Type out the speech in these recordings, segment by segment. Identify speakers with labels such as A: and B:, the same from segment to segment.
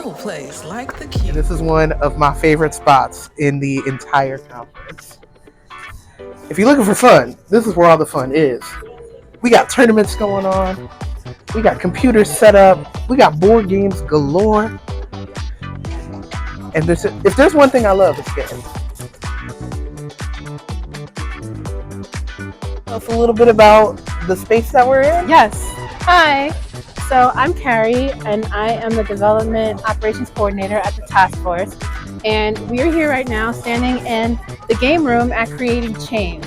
A: No place like the
B: And
A: Q.
B: this is one of my favorite spots in the entire conference. If you're looking for fun, this is where all the fun is. We got tournaments going on. We got computers set up. We got board games galore. And if there's one thing I love, it's games. Tell us a little bit about the space that we're in.
C: Yes. Hi. So I'm Cary, and I am the Development Operations Coordinator at the Task Force. And we're here right now standing in the game room at Creating Change.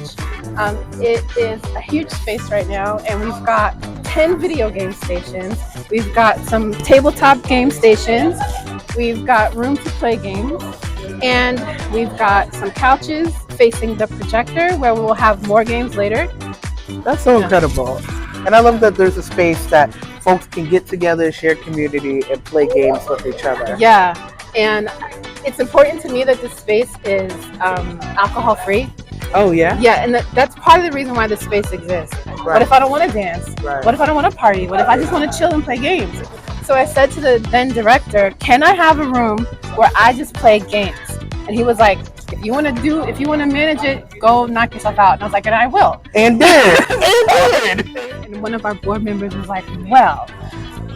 C: It is a huge space right now, and we've got 10 video game stations. We've got some tabletop game stations. We've got room to play games. And we've got some couches facing the projector where we will have more games later.
B: That's so incredible. And I love that there's a space that folks can get together, share community, and play games with each other.
C: Yeah, and it's important to me that this space is alcohol free.
B: Oh, yeah?
C: Yeah, and that's part of the reason why this space exists.
B: Right.
C: What if I don't want to dance?
B: Right.
C: What if I don't want to party? What if I just want to chill and play games? So I said to the then director, can I have a room where I just play games? And he was like, if you want to manage it, go knock yourself out. And I was like, and I will.
B: And did.
C: And one of our board members was like, well,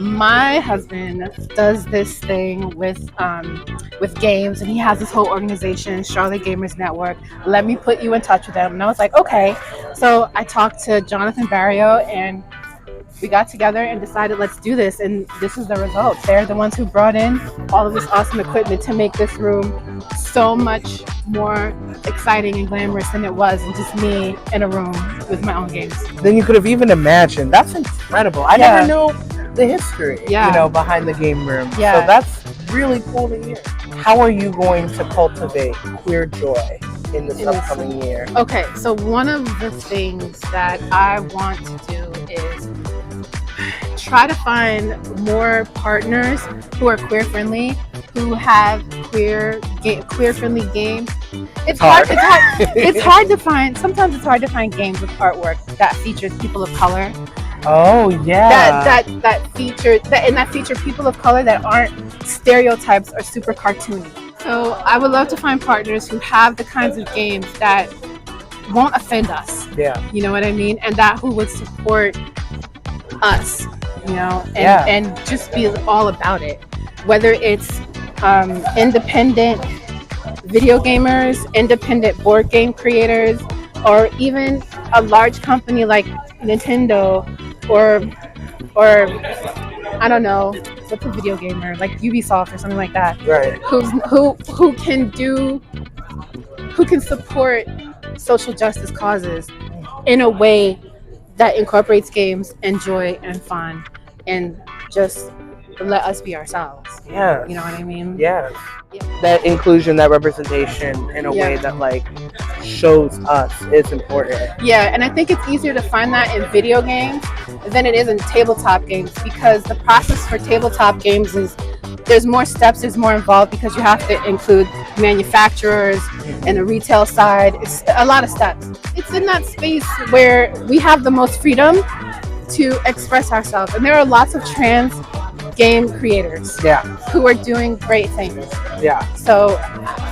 C: my husband does this thing with games, and he has this whole organization, Charlotte Gamers Network. Let me put you in touch with them. And I was like, okay. So I talked to Jonathan Barrio, and we got together and decided, let's do this. And this is the results. They're the ones who brought in all of this awesome equipment to make this room so much more exciting and glamorous than it was, and just me in a room with my own games.
B: Than you could have even imagined. That's incredible. I never knew the history, behind the game room.
C: Yeah.
B: So that's really cool to hear. How are you going to cultivate queer joy in this upcoming year?
C: Okay, so one of the things that I want to do is try to find more partners who are queer friendly, who have queer friendly games. It's hard to find. Sometimes it's hard to find games with artwork that features people of color.
B: Oh yeah.
C: That feature people of color that aren't stereotypes or super cartoony. So I would love to find partners who have the kinds of games that won't offend us.
B: Yeah.
C: You know what I mean? And that who would support us, and just be all about it. Whether it's independent video gamers, independent board game creators, or even a large company like Nintendo or I don't know, what's a video gamer like Ubisoft or something like that.
B: Right.
C: Who can support social justice causes in a way that incorporates games and joy and fun, and just let us be ourselves.
B: Yeah.
C: You know what I mean?
B: Yeah. That inclusion, that representation in a way that shows us is important.
C: Yeah, and I think it's easier to find that in video games than it is in tabletop games, because the process for tabletop games is there's more steps, there's more involved, because you have to include manufacturers and the retail side. It's a lot of steps. It's in that space where we have the most freedom to express ourselves, and there are lots of trans game creators who are doing great things.
B: Yeah.
C: So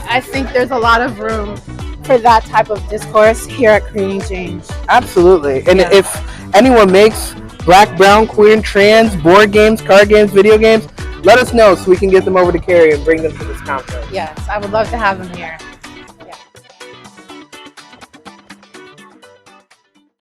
C: I think there's a lot of room for that type of discourse here at Creating Change.
B: Absolutely. And if anyone makes black, brown, queer, and trans board games, card games, video games, let us know so we can get them over to Cary and bring them to this conference.
C: Yes, I would love to have them here.